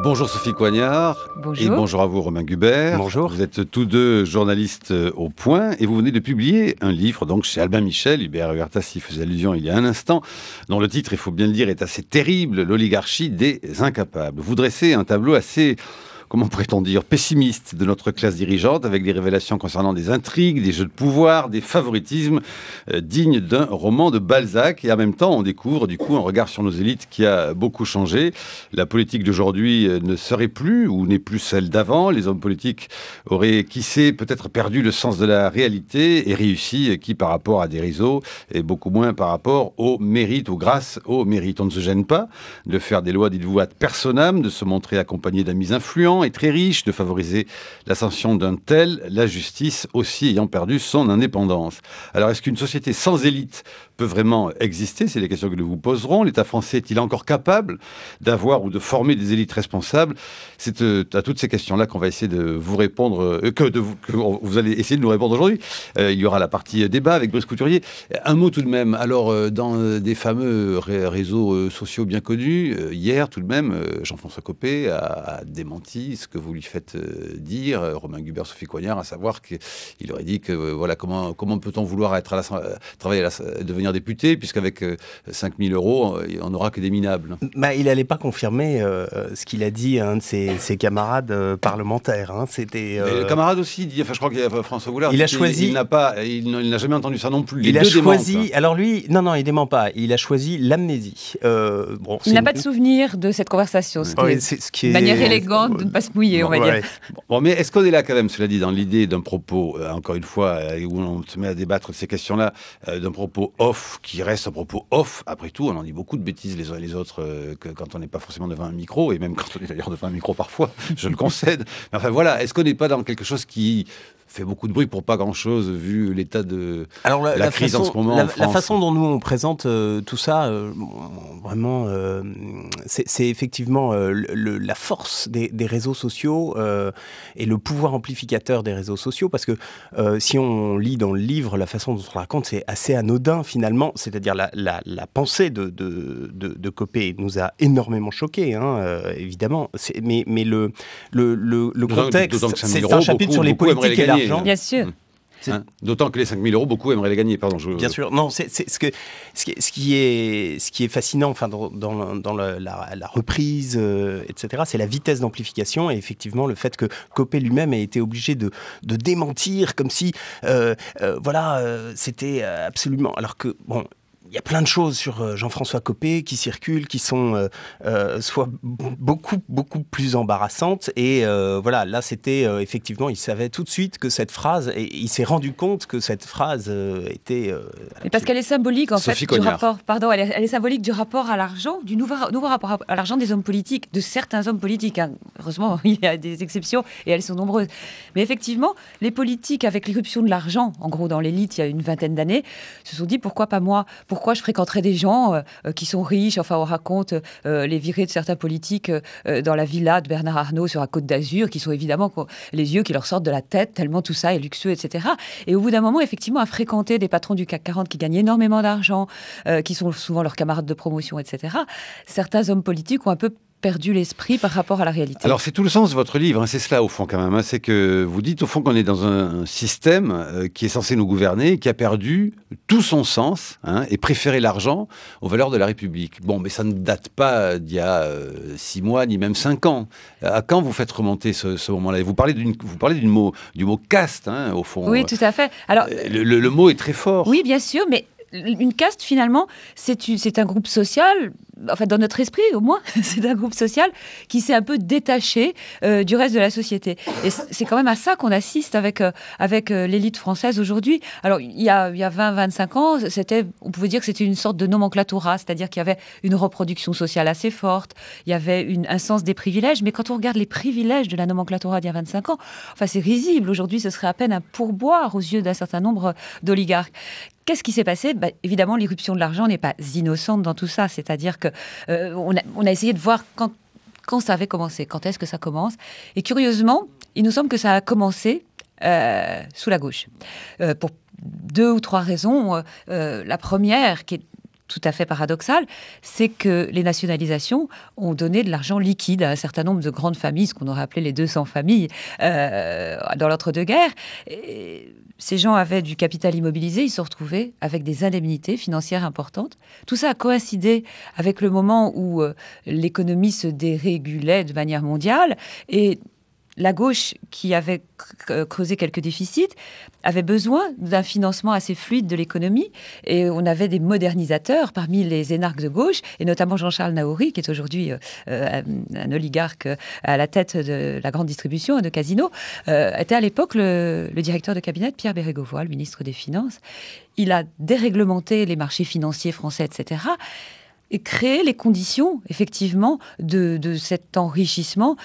Bonjour Sophie Coignard. Bonjour. Et bonjour à vous Romain Gubert. Bonjour. Vous êtes tous deux journalistes au Point et vous venez de publier un livre donc chez Albin Michel, Hubert Huertas y faisait allusion il y a un instant, dont le titre, il faut bien le dire, est assez terrible, l'oligarchie des incapables. Vous dressez un tableau assez... comment pourrait-on dire, pessimiste de notre classe dirigeante, avec des révélations concernant des intrigues, des jeux de pouvoir, des favoritismes dignes d'un roman de Balzac. Et en même temps, on découvre du coup un regard sur nos élites qui a beaucoup changé. La politique d'aujourd'hui ne serait plus ou n'est plus celle d'avant. Les hommes politiques auraient, qui sait, peut-être perdu le sens de la réalité et réussi, qui par rapport à des réseaux, et beaucoup moins par rapport au mérite ou grâce au mérite. On ne se gêne pas de faire des lois, dites-vous, ad personam, de se montrer accompagné d'amis influents et très riche, de favoriser l'ascension d'un tel, la justice aussi ayant perdu son indépendance. Alors, est-ce qu'une société sans élite peut vraiment exister? C'est les questions que nous vous poserons. L'État français est-il encore capable d'avoir ou de former des élites responsables? C'est à toutes ces questions-là qu'on va essayer de vous répondre, que vous allez essayer de nous répondre aujourd'hui. Il y aura la partie débat avec Brice Couturier. Un mot tout de même. Alors, dans des fameux réseaux sociaux bien connus, hier tout de même, Jean-François Copé a démenti ce que vous lui faites dire, Romain Gubert, Sophie Coignard, à savoir qu'il aurait dit que voilà, comment peut-on vouloir être travailler devenir député, puisqu'avec 5 000 euros, on n'aura que des minables. Il n'allait pas confirmer ce qu'il a dit à un de ses camarades parlementaires. Hein. C'était. Le camarade aussi dit, enfin je crois qu'il y a François Hollande. Il a choisi. Il n'a jamais entendu ça non plus. Il a choisi. Alors lui, non, il dément pas. Il a choisi l'amnésie. Il n'a pas de souvenir de cette conversation. C'est ce qui est une manière élégante de ne pas se mouiller, on va dire. Bon, mais est-ce qu'on est là quand même, cela dit, dans l'idée d'un propos, encore une fois, où on se met à débattre de ces questions-là, d'un propos off, qui reste un propos off. Après tout, on en dit beaucoup de bêtises les uns et les autres que quand on n'est pas forcément devant un micro, et même quand on est d'ailleurs devant un micro parfois, je le concède. Mais enfin voilà, est-ce qu'on n'est pas dans quelque chose qui fait beaucoup de bruit pour pas grand-chose, vu l'état de la crise en ce moment en France. La façon dont nous on présente tout ça, vraiment, c'est effectivement la force des réseaux sociaux et le pouvoir amplificateur des réseaux sociaux, parce que si on lit dans le livre la façon dont on raconte, c'est assez anodin finalement, c'est-à-dire la pensée de Copé nous a énormément choqués, hein, évidemment, mais le contexte, c'est un chapitre sur les politiques et l'argent. Bien sûr. Hein, d'autant que les 5 000 euros, beaucoup aimeraient les gagner. Pardon, Bien sûr. Non, c'est ce qui est fascinant, enfin, dans la reprise, etc. C'est la vitesse d'amplification et effectivement le fait que Copé lui-même ait été obligé de démentir comme si, c'était absolument. Alors que bon. Il y a plein de choses sur Jean-François Copé qui circulent, qui sont soit beaucoup plus embarrassantes. Et là, c'était effectivement, il savait tout de suite que cette phrase, et il s'est rendu compte que cette phrase était... Et parce qu'elle est symbolique, en Sophie fait, Coignard. du rapport... Pardon, elle est symbolique du rapport à l'argent, du nouveau rapport à l'argent des hommes politiques, de certains hommes politiques. Hein. Heureusement, il y a des exceptions, et elles sont nombreuses. Mais effectivement, les politiques, avec l'irruption de l'argent, en gros, dans l'élite, il y a une vingtaine d'années, se sont dit, pourquoi pas moi? Pourquoi je fréquenterais des gens qui sont riches? Enfin, on raconte les virées de certains politiques dans la villa de Bernard Arnault sur la Côte d'Azur, qui sont évidemment les yeux qui leur sortent de la tête, tellement tout ça est luxueux, etc. Et au bout d'un moment, effectivement, à fréquenter des patrons du CAC 40 qui gagnent énormément d'argent, qui sont souvent leurs camarades de promotion, etc., certains hommes politiques ont un peu perdu l'esprit par rapport à la réalité. Alors c'est tout le sens de votre livre, hein, c'est cela au fond quand même, hein, c'est que vous dites au fond qu'on est dans un système qui est censé nous gouverner, qui a perdu tout son sens, hein, et préféré l'argent aux valeurs de la République. Bon, mais ça ne date pas d'il y a 6 mois, ni même 5 ans. À quand vous faites remonter ce moment-là? Vous parlez du mot caste, hein, au fond. Oui, tout à fait. Alors, le mot est très fort. Oui, bien sûr, mais une caste, finalement, c'est un groupe social, enfin dans notre esprit au moins, c'est un groupe social qui s'est un peu détaché du reste de la société. Et c'est quand même à ça qu'on assiste avec l'élite française aujourd'hui. Alors il y a 20-25 ans, on pouvait dire que c'était une sorte de nomenclatura, c'est-à-dire qu'il y avait une reproduction sociale assez forte, il y avait un sens des privilèges, mais quand on regarde les privilèges de la nomenclatura d'il y a 25 ans, enfin c'est risible. Aujourd'hui, ce serait à peine un pourboire aux yeux d'un certain nombre d'oligarques. Qu'est-ce qui s'est passé? Évidemment, l'irruption de l'argent n'est pas innocente dans tout ça. C'est-à-dire qu'on a essayé de voir quand ça avait commencé, quand est-ce que ça commence. Et curieusement, il nous semble que ça a commencé sous la gauche, pour 2 ou 3 raisons. La première, qui est tout à fait paradoxale, c'est que les nationalisations ont donné de l'argent liquide à un certain nombre de grandes familles, ce qu'on aurait appelé les 200 familles dans l'entre-deux-guerres. Et ces gens avaient du capital immobilisé, ils se retrouvaient avec des indemnités financières importantes. Tout ça a coïncidé avec le moment où l'économie se dérégulait de manière mondiale, et la gauche, qui avait creusé quelques déficits, avait besoin d'un financement assez fluide de l'économie. Et on avait des modernisateurs parmi les énarques de gauche, et notamment Jean-Charles Naouri, qui est aujourd'hui un oligarque à la tête de la grande distribution de Casino, était à l'époque le directeur de cabinet de Pierre Bérégovoy, le ministre des Finances. Il a déréglementé les marchés financiers français, etc., et créer les conditions, effectivement, de cet enrichissement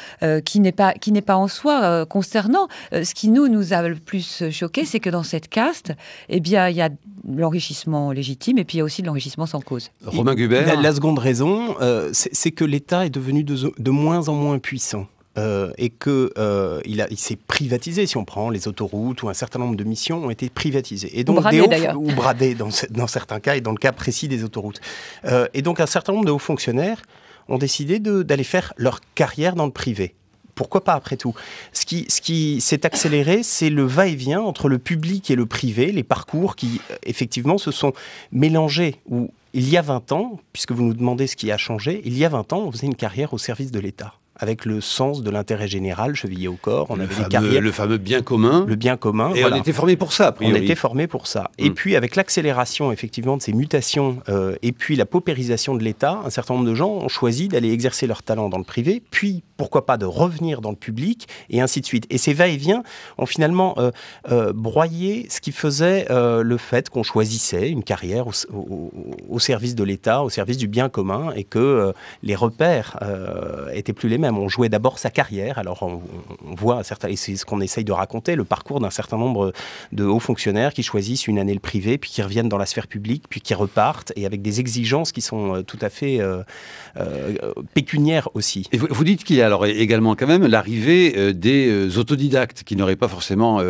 qui n'est pas en soi consternant. Ce qui nous a le plus choqué, c'est que dans cette caste, eh bien, il y a l'enrichissement légitime et puis il y a aussi de l'enrichissement sans cause. Romain Gubert. La seconde raison, c'est que l'État est devenu de moins en moins puissant. Et qu'il s'est privatisé. Si on prend les autoroutes ou un certain nombre de missions ont été privatisées. Et donc, ou bradées dans certains cas, et dans le cas précis des autoroutes. Et donc un certain nombre de hauts fonctionnaires ont décidé d'aller faire leur carrière dans le privé. Pourquoi pas, après tout ? Ce qui s'est accéléré, c'est le va-et-vient entre le public et le privé, les parcours qui, effectivement, se sont mélangés. Où il y a 20 ans, puisque vous nous demandez ce qui a changé, il y a 20 ans, on faisait une carrière au service de l'État, avec le sens de l'intérêt général chevillé au corps. On avait des carrières. Le fameux bien commun. Le bien commun. Et voilà. On était formés pour ça, a priori. On était formés pour ça. Et puis, avec l'accélération, effectivement, de ces mutations, et puis la paupérisation de l'État, un certain nombre de gens ont choisi d'aller exercer leur talent dans le privé, puis, pourquoi pas, de revenir dans le public, et ainsi de suite. Et ces va-et-vient ont finalement broyé ce qui faisait le fait qu'on choisissait une carrière au service de l'État, au service du bien commun, et que les repères étaient plus les mêmes. On jouait d'abord sa carrière. Alors on voit, et c'est ce qu'on essaye de raconter, le parcours d'un certain nombre de hauts fonctionnaires qui choisissent une année le privé, puis qui reviennent dans la sphère publique, puis qui repartent, et avec des exigences qui sont tout à fait pécuniaires aussi. Et vous dites qu'il y a alors également quand même l'arrivée des autodidactes qui n'auraient pas forcément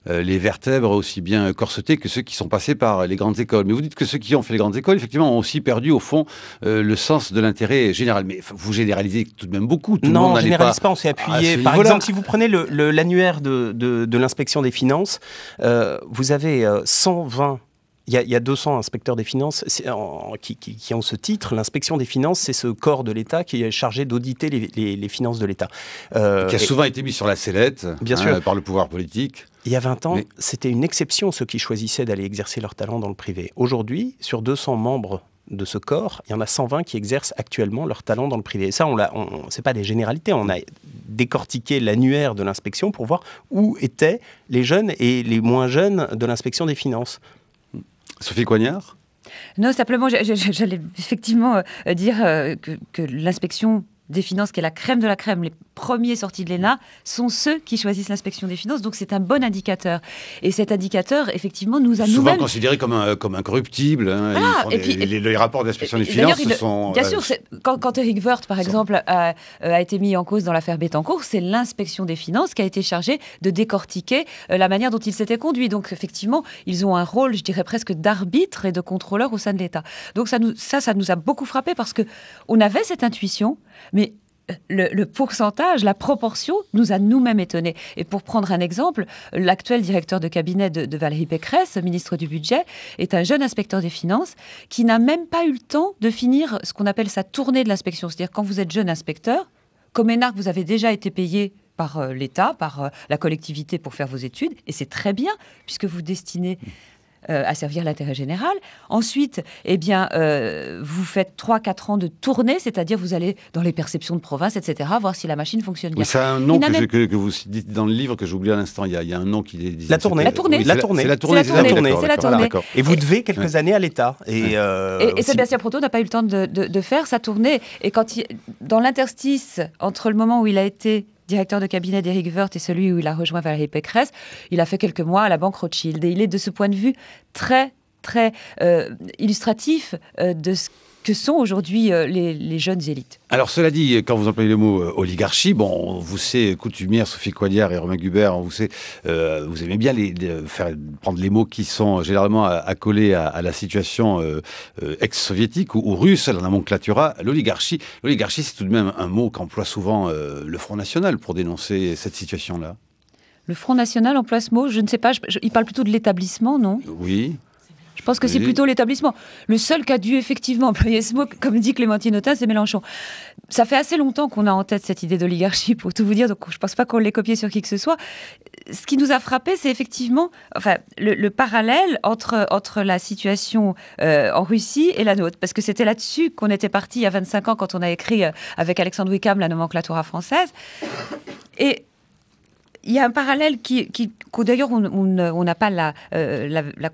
les vertèbres aussi bien corsetées que ceux qui sont passés par les grandes écoles. Mais vous dites que ceux qui ont fait les grandes écoles, effectivement, ont aussi perdu au fond le sens de l'intérêt général. Mais vous généralisez tout de même beaucoup. Non, on ne généralise pas, on s'est appuyé. Par exemple, si vous prenez l'annuaire de l'inspection des finances, vous avez 120... Il y a 200 inspecteurs des finances qui ont ce titre. L'inspection des finances, c'est ce corps de l'État qui est chargé d'auditer les finances de l'État. Qui a souvent été mis sur la sellette par le pouvoir politique. Il y a 20 ans, c'était une exception, ceux qui choisissaient d'aller exercer leur talent dans le privé. Aujourd'hui, sur 200 membres de ce corps, il y en a 120 qui exercent actuellement leur talent dans le privé. Et ça, c'est pas des généralités. On a décortiqué l'annuaire de l'inspection pour voir où étaient les jeunes et les moins jeunes de l'inspection des finances. Sophie Coignard ? Non, simplement, j'allais effectivement dire que l'inspection des finances, qui est la crème de la crème, les premiers sortis de l'ENA, sont ceux qui choisissent l'inspection des finances. Donc c'est un bon indicateur. Et cet indicateur, effectivement, nous a souvent considéré comme incorruptible. Les rapports d'inspection des finances sont... Bien sûr, quand Éric Woerth, par exemple, a été mis en cause dans l'affaire Bettencourt, c'est l'inspection des finances qui a été chargée de décortiquer la manière dont il s'était conduit. Donc effectivement, ils ont un rôle, je dirais presque d'arbitre et de contrôleur au sein de l'État. Donc ça nous a beaucoup frappé parce qu'on avait cette intuition, mais le pourcentage, la proportion nous a nous-mêmes étonnés. Et pour prendre un exemple, l'actuel directeur de cabinet de Valérie Pécresse, ministre du Budget, est un jeune inspecteur des finances qui n'a même pas eu le temps de finir ce qu'on appelle sa tournée de l'inspection. C'est-à-dire quand vous êtes jeune inspecteur, comme énarque, vous avez déjà été payé par l'État, par la collectivité pour faire vos études, et c'est très bien, puisque vous destinez à servir l'intérêt général. Ensuite, vous faites 3-4 ans de tournée, c'est-à-dire vous allez dans les perceptions de province, etc., voir si la machine fonctionne bien. Oui, c'est un nom que vous dites dans le livre que j'ai oublié à l'instant. Il y a un nom qui est... La tournée. C'est la tournée. Et vous devez quelques années à l'État. Et Sébastien Proto n'a pas eu le temps de faire sa tournée. Et dans l'interstice entre le moment où il a été directeur de cabinet d'Éric Woerth et celui où il a rejoint Valérie Pécresse, il a fait quelques mois à la Banque Rothschild. Et il est de ce point de vue très, très illustratif de ce que sont aujourd'hui les jeunes élites. Alors cela dit, quand vous employez le mot oligarchie, bon, on vous sait coutumière, Sophie Coignard et Romain Gubert, on vous sait, vous aimez bien prendre les mots qui sont généralement accolés à la situation ex-soviétique ou russe, la nomenclatura, l'oligarchie. L'oligarchie, c'est tout de même un mot qu'emploie souvent le Front National pour dénoncer cette situation-là. Le Front National emploie ce mot, je ne sais pas, il parle plutôt de l'établissement, non ? Oui. Je pense que c'est plutôt l'établissement. Le seul qui a dû effectivement employer ce mot, comme dit Clémentine Autain, c'est Mélenchon. Ça fait assez longtemps qu'on a en tête cette idée d'oligarchie, pour tout vous dire, donc je ne pense pas qu'on l'ait copié sur qui que ce soit. Ce qui nous a frappé, c'est effectivement le parallèle entre la situation en Russie et la nôtre. Parce que c'était là-dessus qu'on était parti il y a 25 ans, quand on a écrit avec Alexandre Wickham la nomenclatura française. Et il y a un parallèle que d'ailleurs on n'a pas la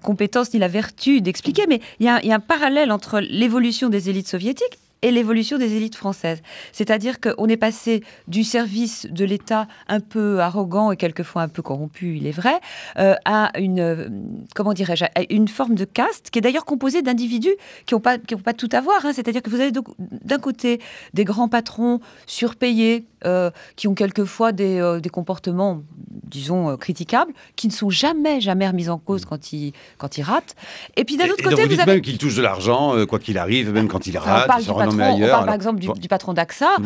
compétence ni la vertu d'expliquer, mais il y a un parallèle entre l'évolution des élites soviétiques et l'évolution des élites françaises. C'est-à-dire qu'on est passé du service de l'État un peu arrogant et quelquefois un peu corrompu, il est vrai, à une forme de caste qui est d'ailleurs composée d'individus qui n'ont pas tout à voir. C'est-à-dire que vous avez d'un côté des grands patrons surpayés qui ont quelquefois des comportements, disons, critiquables, qui ne sont jamais remis en cause quand ils ratent. Et puis d'un autre côté, vous dites même qu'ils touchent de l'argent, quoi qu'il arrive, même quand ils ratent, ils sont renommés ailleurs. On parle par exemple du patron d'AXA,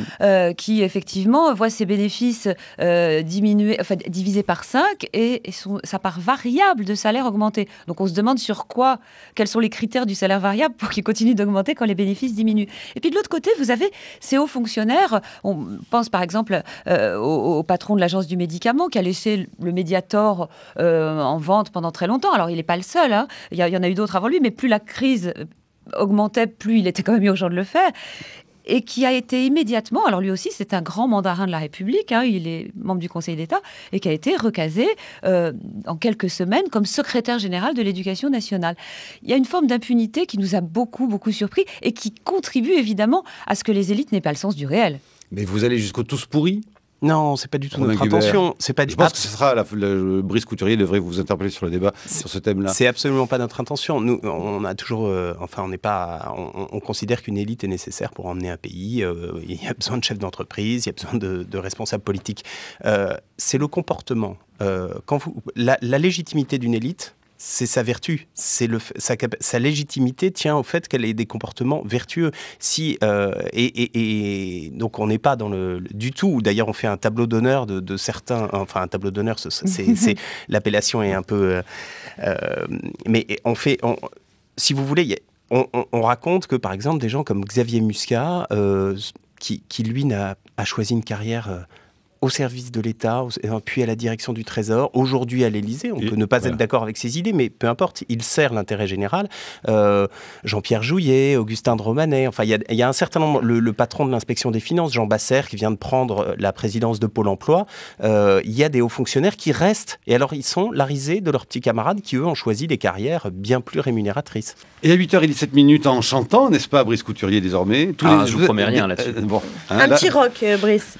qui effectivement voit ses bénéfices divisés par 5 et sa part variable de salaire augmenter. Donc on se demande quels sont les critères du salaire variable pour qu'il continue d'augmenter quand les bénéfices diminuent. Et puis de l'autre côté, vous avez ces hauts fonctionnaires. On pense par exemple au patron de l'agence du médicament qui a laissé le Mediator en vente pendant très longtemps. Alors il n'est pas le seul, il y en a eu d'autres avant lui, mais plus la crise augmentait, plus il était quand même urgent de le faire. Et qui a été immédiatement, alors lui aussi c'est un grand mandarin de la République, il est membre du Conseil d'État, et qui a été recasé en quelques semaines comme secrétaire général de l'Éducation nationale. Il y a une forme d'impunité qui nous a beaucoup, beaucoup surpris et qui contribue évidemment à ce que les élites n'aient pas le sens du réel. Mais vous allez jusqu'au tous pourris ? Non, c'est pas du tout notre intention. Je pense que ce sera Brice Couturier devrait vous interpeller sur le débat sur ce thème-là. C'est absolument pas notre intention. Nous, on a toujours, on considère qu'une élite est nécessaire pour emmener un pays. Il y a besoin de chefs d'entreprise, il y a besoin de responsables politiques. C'est le comportement. La légitimité d'une élite, c'est sa vertu, sa légitimité tient au fait qu'elle ait des comportements vertueux. Donc on n'est pas dans du tout. D'ailleurs, on fait un tableau d'honneur de certains. Enfin, un tableau d'honneur, l'appellation est un peu. Mais si vous voulez, on raconte que par exemple des gens comme Xavier Muscat, qui lui a choisi une carrière au service de l'État, puis à la direction du Trésor, aujourd'hui à l'Élysée. On peut ne pas être d'accord avec ses idées, mais peu importe, il sert l'intérêt général. Jean-Pierre Jouyet, Augustin de Romanet, enfin, il y a un certain nombre, le patron de l'inspection des finances, Jean Basser, qui vient de prendre la présidence de Pôle emploi, il y a des hauts fonctionnaires qui restent. Et alors, ils sont la risée de leurs petits camarades qui, eux, ont choisi des carrières bien plus rémunératrices. Et à 8h17 en chantant, n'est-ce pas, Brice Couturier, désormais je vous promets rien là-dessus. Petit rock, Brice.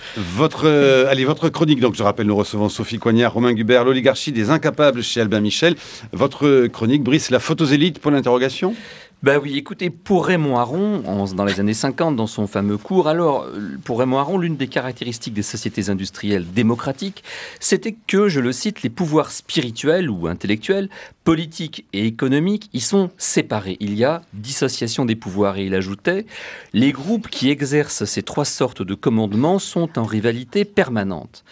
Votre chronique, donc je rappelle, nous recevons Sophie Coignard, Romain Gubert, l'oligarchie des incapables chez Albin Michel. Votre chronique, Brice, la photosélite, point d'interrogation ? Ben oui, écoutez, pour Raymond Aron, dans les années 50, dans son fameux cours, pour Raymond Aron, l'une des caractéristiques des sociétés industrielles démocratiques, c'était que, je le cite, les pouvoirs spirituels ou intellectuels, politiques et économiques, y sont séparés. Il y a dissociation des pouvoirs. Et il ajoutait, les groupes qui exercent ces trois sortes de commandements sont en rivalité permanente.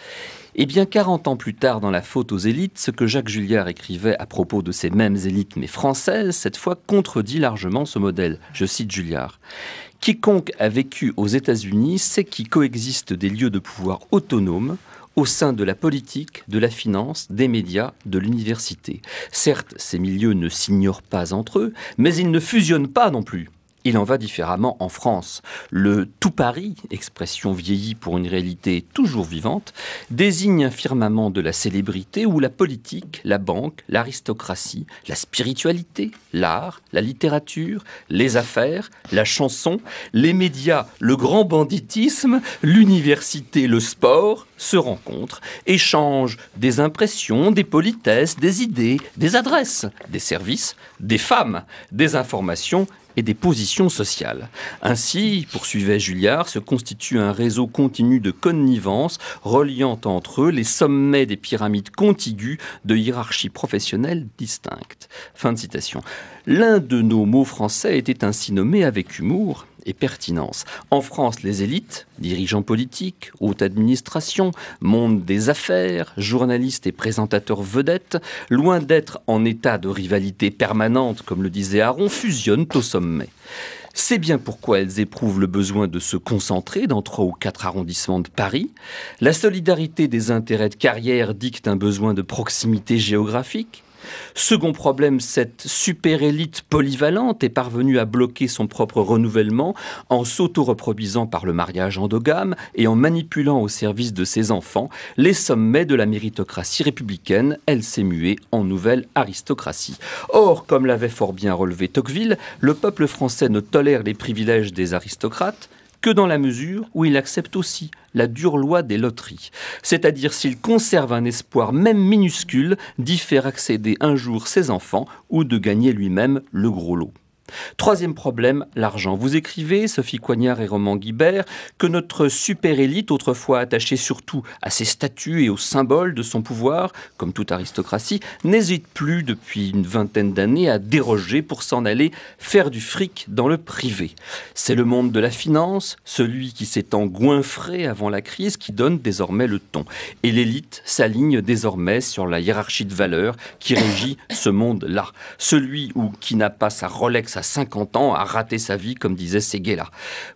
Eh bien, 40 ans plus tard, dans La faute aux élites, ce que Jacques Julliard écrivait à propos de ces mêmes élites, mais françaises, cette fois contredit largement ce modèle. Je cite Julliard. « Quiconque a vécu aux États-Unis sait qu'il coexiste des lieux de pouvoir autonomes au sein de la politique, de la finance, des médias, de l'université. Certes, ces milieux ne s'ignorent pas entre eux, mais ils ne fusionnent pas non plus. Il en va différemment en France. Le tout Paris, expression vieillie pour une réalité toujours vivante, désigne un firmament de la célébrité où la politique, la banque, l'aristocratie, la spiritualité, l'art, la littérature, les affaires, la chanson, les médias, le grand banditisme, l'université, le sport se rencontrent, échangent des impressions, des politesses, des idées, des adresses, des services, des femmes, des informations et des positions sociales. Ainsi, poursuivait Julliard, se constitue un réseau continu de connivence reliant entre eux les sommets des pyramides contiguës de hiérarchies professionnelles distinctes. Fin de citation. L'un de nos mots français était ainsi nommé avec humour et pertinence. En France, les élites, dirigeants politiques, haute administration, monde des affaires, journalistes et présentateurs vedettes, loin d'être en état de rivalité permanente, comme le disait Aron, fusionnent au sommet. C'est bien pourquoi elles éprouvent le besoin de se concentrer dans 3 ou 4 arrondissements de Paris. La solidarité des intérêts de carrière dicte un besoin de proximité géographique. Second problème, cette super-élite polyvalente est parvenue à bloquer son propre renouvellement en s'auto-reproduisant par le mariage endogame et en manipulant au service de ses enfants les sommets de la méritocratie républicaine. Elle s'est muée en nouvelle aristocratie. Or, comme l'avait fort bien relevé Tocqueville, le peuple français ne tolère les privilèges des aristocrates que dans la mesure où il accepte aussi la dure loi des loteries. C'est-à-dire s'il conserve un espoir même minuscule d'y faire accéder un jour ses enfants ou de gagner lui-même le gros lot. Troisième problème, l'argent. Vous écrivez, Sophie Coignard et Roman Guibert, que notre super-élite, autrefois attachée surtout à ses statuts et aux symboles de son pouvoir, comme toute aristocratie, n'hésite plus depuis une vingtaine d'années à déroger pour s'en aller faire du fric dans le privé. C'est le monde de la finance, celui qui s'est engouinfré avant la crise, qui donne désormais le ton. Et l'élite s'aligne désormais sur la hiérarchie de valeurs qui régit ce monde-là. Celui qui n'a pas sa Rolex à 50 ans a raté sa vie, comme disait Séguéla.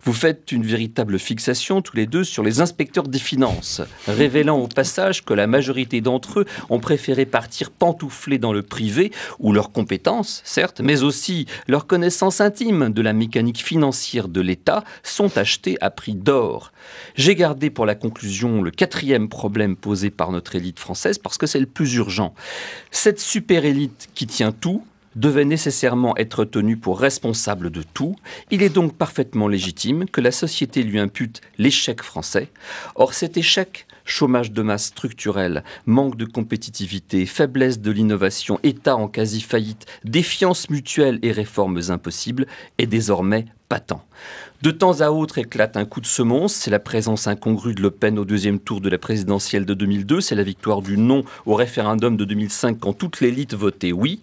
Vous faites une véritable fixation, tous les deux, sur les inspecteurs des finances, révélant au passage que la majorité d'entre eux ont préféré partir pantouflés dans le privé, où leurs compétences, certes, mais aussi leurs connaissances intimes de la mécanique financière de l'État sont achetées à prix d'or. J'ai gardé pour la conclusion le 4e problème posé par notre élite française, parce que c'est le plus urgent. Cette super-élite qui tient tout devait nécessairement être tenu pour responsable de tout. Il est donc parfaitement légitime que la société lui impute l'échec français. Or, cet échec, chômage de masse structurel, manque de compétitivité, faiblesse de l'innovation, État en quasi-faillite, défiance mutuelle et réformes impossibles, est désormais patent. De temps à autre éclate un coup de semonce, c'est la présence incongrue de Le Pen au 2e tour de la présidentielle de 2002, c'est la victoire du non au référendum de 2005 quand toute l'élite votait oui.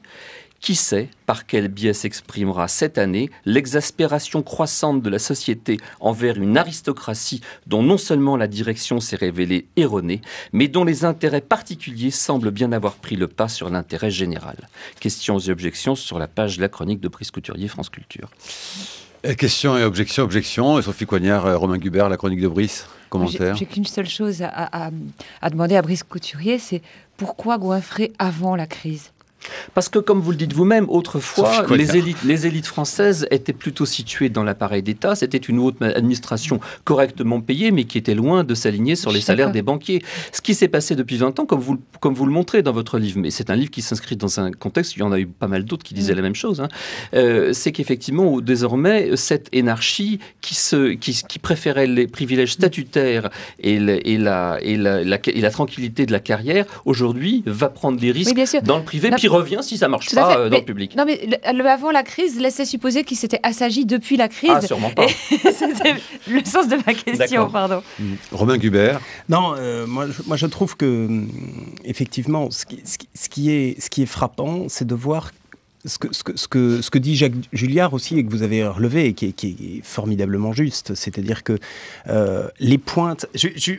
Qui sait par quel biais s'exprimera cette année l'exaspération croissante de la société envers une aristocratie dont non seulement la direction s'est révélée erronée, mais dont les intérêts particuliers semblent bien avoir pris le pas sur l'intérêt général. Questions et objections sur la page de la chronique de Brice Couturier, France Culture. Questions et objections. Sophie Coignard, Romain Gubert, la chronique de Brice, commentaire. J'ai qu'une seule chose à demander à Brice Couturier, c'est pourquoi goinfrer avant la crise ? Parce que, comme vous le dites vous-même, autrefois, les élites françaises étaient plutôt situées dans l'appareil d'État. C'était une haute administration correctement payée, mais qui était loin de s'aligner sur les salaires des banquiers. Ce qui s'est passé depuis 20 ans, comme vous le montrez dans votre livre, mais c'est un livre qui s'inscrit dans un contexte, il y en a eu pas mal d'autres qui disaient la même chose, c'est qu'effectivement, désormais, cette énarchie qui préférait les privilèges statutaires et la tranquillité de la carrière, aujourd'hui, va prendre des risques dans le privé, puis revient si ça ne marche pas dans le public. Non, mais avant la crise laissait supposer qu'il s'était assagi depuis la crise. Ah, sûrement pas. C'était le sens de ma question, pardon. Romain Gubert. Non, moi je trouve que, effectivement, ce qui est frappant, c'est de voir ce que dit Jacques Julliard aussi, et que vous avez relevé, et qui est formidablement juste. C'est-à-dire que les pointes...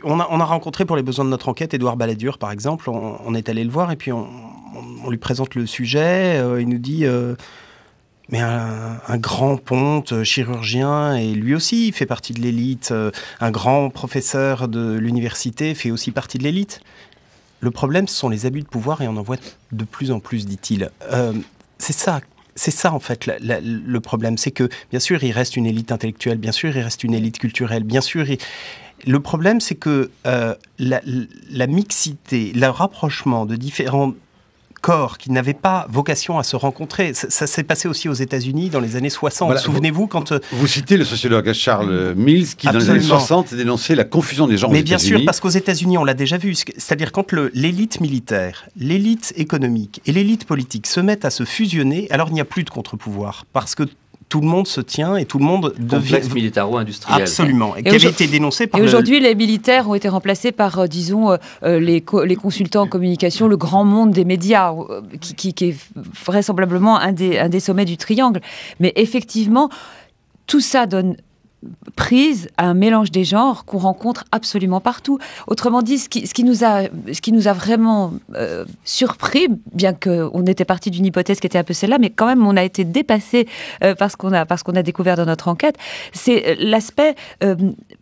on a rencontré pour les besoins de notre enquête Édouard Balladur, par exemple. On est allé le voir, et puis on lui présente le sujet. Il nous dit... mais un grand ponte, chirurgien, et lui aussi fait partie de l'élite. Un grand professeur de l'université fait aussi partie de l'élite. Le problème, ce sont les abus de pouvoir, et on en voit de plus en plus, dit-il. C'est ça c'est ça, en fait, le problème. C'est que, bien sûr, il reste une élite intellectuelle, bien sûr, il reste une élite culturelle, bien sûr... Le problème, c'est que la mixité, le rapprochement de différents corps qui n'avaient pas vocation à se rencontrer. Ça s'est passé aussi aux États-Unis dans les années 60. Voilà, souvenez-vous quand... Vous citez le sociologue Charles Mills qui, dans les années 60, dénonçait la confusion des genres aux États-Unis. Mais bien sûr, parce qu'aux États-Unis, on l'a déjà vu. C'est-à-dire quand l'élite militaire, l'élite économique et l'élite politique se mettent à se fusionner, alors il n'y a plus de contre-pouvoir. Parce que tout le monde se tient et tout le monde devient... Complexe militaro-industriel. Absolument. Et qui avait été dénoncé par... Et aujourd'hui, les militaires ont été remplacés par, disons, les consultants en communication, le grand monde des médias, qui est vraisemblablement un des sommets du triangle. Mais effectivement, tout ça donne prise à un mélange des genres qu'on rencontre absolument partout. Autrement dit, ce qui nous a vraiment surpris, bien qu'on était parti d'une hypothèse qui était un peu celle-là, mais quand même on a été dépassé par ce qu'on a découvert dans notre enquête, c'est l'aspect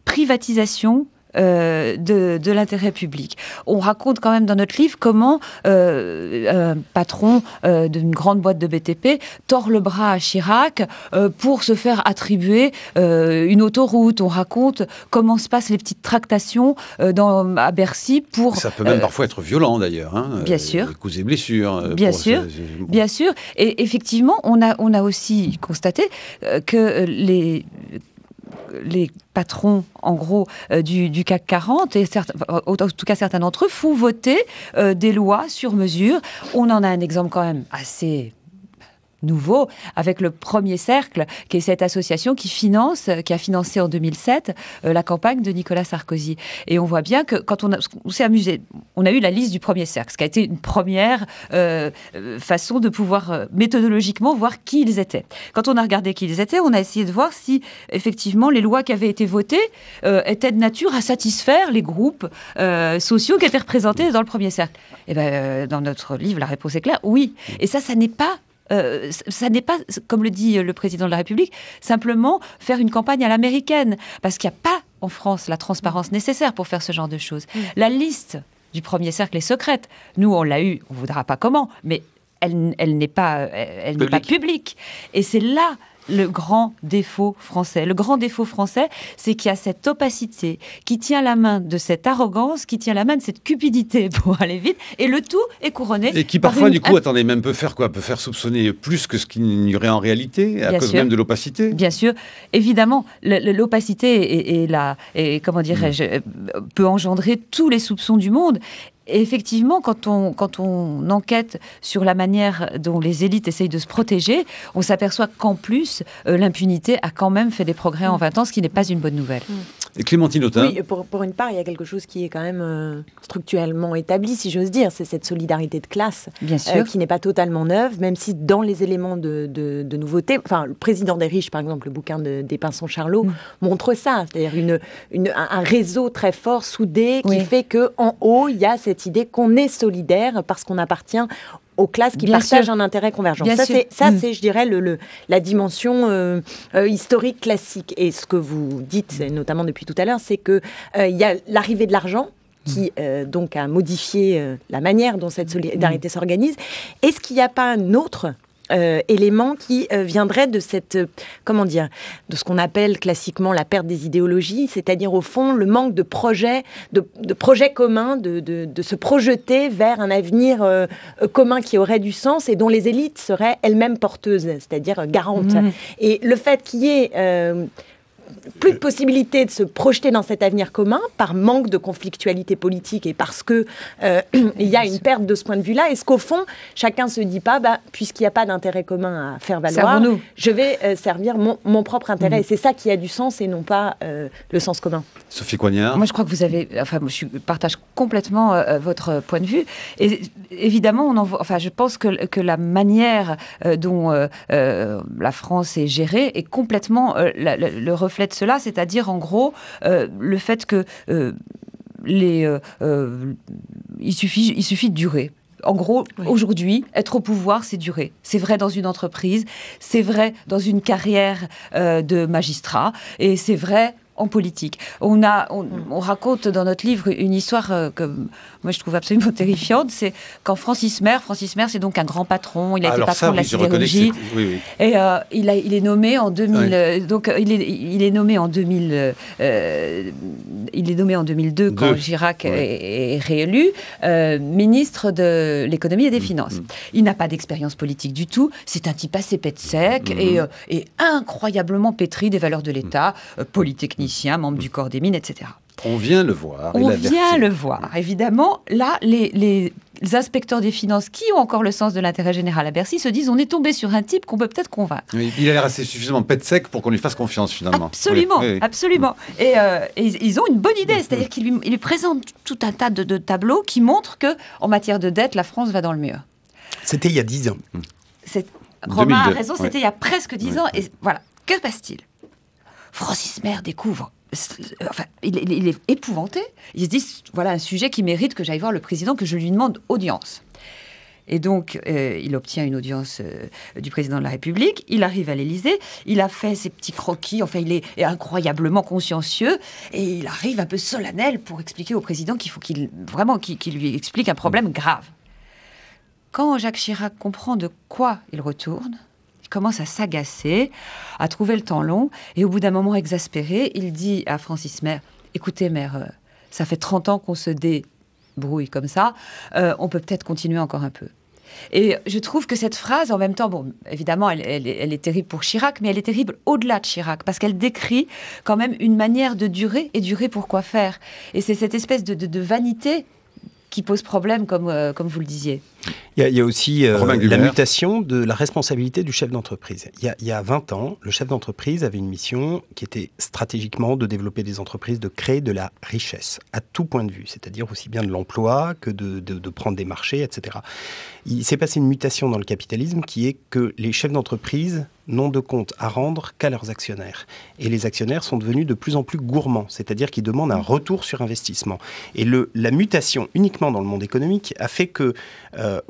privatisation de l'intérêt public. On raconte quand même dans notre livre comment un patron d'une grande boîte de BTP tord le bras à Chirac pour se faire attribuer une autoroute. On raconte comment se passent les petites tractations à Bercy pour... Ça peut même parfois être violent d'ailleurs. Hein, bien sûr. Causer blessures. Bien sûr. Bien sûr. Et effectivement, on a aussi constaté que les patrons, en gros, du CAC 40, et en tout cas certains d'entre eux, font voter des lois sur mesure. On en a un exemple quand même assez nouveau, avec le Premier Cercle, qui est cette association qui a financé en 2007 la campagne de Nicolas Sarkozy. Et on voit bien que quand on s'est amusé, on a eu la liste du Premier Cercle, ce qui a été une première façon de pouvoir méthodologiquement voir qui ils étaient. Quand on a regardé qui ils étaient, on a essayé de voir si effectivement les lois qui avaient été votées étaient de nature à satisfaire les groupes sociaux qui étaient représentés dans le Premier Cercle. Et dans notre livre, la réponse est claire, oui. Et ça n'est pas comme le dit le président de la République, simplement faire une campagne à l'américaine. Parce qu'il n'y a pas en France la transparence nécessaire pour faire ce genre de choses. La liste du Premier Cercle est secrète. Nous, on l'a eue, on ne voudra pas comment, mais elle n'est pas publique. Et c'est là le grand défaut français. Le grand défaut français, c'est qu'il y a cette opacité qui tient la main de cette arrogance, qui tient la main de cette cupidité pour aller vite, et le tout est couronné. Et qui parfois, du coup, attendez, même peut faire quoi ? Peut faire soupçonner plus que ce qu'il n'y aurait en réalité, à cause même de l'opacité ? Bien sûr. Évidemment, l'opacité comment dirais-je, peut engendrer tous les soupçons du monde. Et effectivement, quand on enquête sur la manière dont les élites essayent de se protéger, on s'aperçoit qu'en plus, l'impunité a quand même fait des progrès en 20 ans, ce qui n'est pas une bonne nouvelle. Et Clémentine Autain. Oui, pour une part, il y a quelque chose qui est quand même structurellement établi, si j'ose dire. C'est cette solidarité de classe qui n'est pas totalement neuve, même si dans les éléments de nouveauté, enfin, le président des riches, par exemple, le bouquin des Pinson-Charlot, montre ça. C'est-à-dire un réseau très fort, soudé, qui fait qu'en haut, il y a cette idée qu'on est solidaire parce qu'on appartient aux classes qui partagent un intérêt convergent. Ça, c'est, je dirais, la dimension historique classique. Et ce que vous dites, notamment depuis tout à l'heure, c'est qu'il y a l'arrivée de l'argent qui donc a modifié la manière dont cette solidarité s'organise. Est-ce qu'il n'y a pas un autre élément qui viendrait de cette, de ce qu'on appelle classiquement la perte des idéologies, c'est-à-dire au fond le manque de projets communs, de se projeter vers un avenir commun qui aurait du sens et dont les élites seraient elles-mêmes porteuses, c'est-à-dire garantes. Et le fait qu'il y ait plus de possibilité de se projeter dans cet avenir commun par manque de conflictualité politique et parce que il y a une perte de ce point de vue-là. Est-ce qu'au fond, chacun se dit pas, puisqu'il n'y a pas d'intérêt commun à faire valoir, je vais servir mon propre intérêt. Et c'est ça qui a du sens et non pas le sens commun. Sophie Coignard. Moi, je crois que vous avez... je partage complètement votre point de vue. Et évidemment, je pense que la manière dont la France est gérée est complètement le reflet de cela, c'est-à-dire en gros le fait que il suffit de durer. En gros, aujourd'hui, être au pouvoir, c'est durer. C'est vrai dans une entreprise, c'est vrai dans une carrière de magistrat, et c'est vrai en politique. On raconte dans notre livre une histoire que moi je trouve absolument terrifiante, c'est quand Francis Mer, c'est donc un grand patron, il a été patron de la sidérurgie, et il est nommé en 2000, donc il est nommé en 2000, il est nommé en 2002 quand Chirac est réélu ministre de l'économie et des finances. Il n'a pas d'expérience politique du tout, c'est un type assez pète sec et incroyablement pétri des valeurs de l'État, polytechnicien, membre du corps des mines, etc. On vient le voir. Évidemment, là, les inspecteurs des finances qui ont encore le sens de l'intérêt général à Bercy se disent on est tombé sur un type qu'on peut peut-être convaincre. Oui, il a l'air assez suffisamment pète sec pour qu'on lui fasse confiance finalement. Absolument, absolument. Et ils ont une bonne idée, c'est-à-dire qu'ils lui présentent tout un tas de tableaux qui montrent que en matière de dette, la France va dans le mur. C'était il y a 10 ans. Romain a raison, c'était il y a presque 10 ans. Et voilà, que se passe-t-il ? Francis Mer découvre, il est épouvanté. Il se dit, voilà un sujet qui mérite que j'aille voir le président, que je lui demande audience. Et donc, il obtient une audience du président de la République. Il arrive à l'Élysée. Il a fait ses petits croquis. Enfin, il est incroyablement consciencieux. Et il arrive un peu solennel pour expliquer au président qu'il faut qu'il lui explique un problème grave. Quand Jacques Chirac comprend de quoi il retourne, il commence à s'agacer, à trouver le temps long, et au bout d'un moment exaspéré, il dit à Francis Mer, « Écoutez, Mer, ça fait 30 ans qu'on se débrouille comme ça, on peut peut-être continuer encore un peu. » Et je trouve que cette phrase, en même temps, bon, évidemment, elle est terrible pour Chirac, mais elle est terrible au-delà de Chirac, parce qu'elle décrit quand même une manière de durer, et durer pour quoi faire. Et c'est cette espèce de vanité qui pose problème, comme vous le disiez. Il y a aussi la mutation de la responsabilité du chef d'entreprise. Il y a 20 ans, le chef d'entreprise avait une mission qui était stratégiquement de développer des entreprises, de créer de la richesse, à tout point de vue, c'est-à-dire aussi bien de l'emploi que de prendre des marchés, etc. Il s'est passé une mutation dans le capitalisme qui est que les chefs d'entreprise n'ont de compte à rendre qu'à leurs actionnaires. Et les actionnaires sont devenus de plus en plus gourmands, c'est-à-dire qu'ils demandent un retour sur investissement. Et la mutation uniquement dans le monde économique a fait que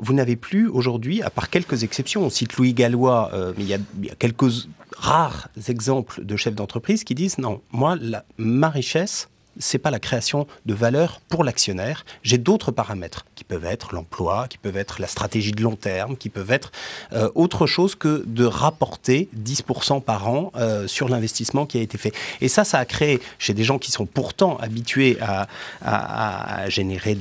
vous n'avez plus aujourd'hui, à part quelques exceptions, on cite Louis Gallois, mais il y a quelques rares exemples de chefs d'entreprise qui disent « Non, moi, ma richesse, c'est pas la création de valeur pour l'actionnaire. J'ai d'autres paramètres qui peuvent être l'emploi, qui peuvent être la stratégie de long terme, qui peuvent être autre chose que de rapporter 10% par an sur l'investissement qui a été fait. » Et ça a créé chez des gens qui sont pourtant habitués à générer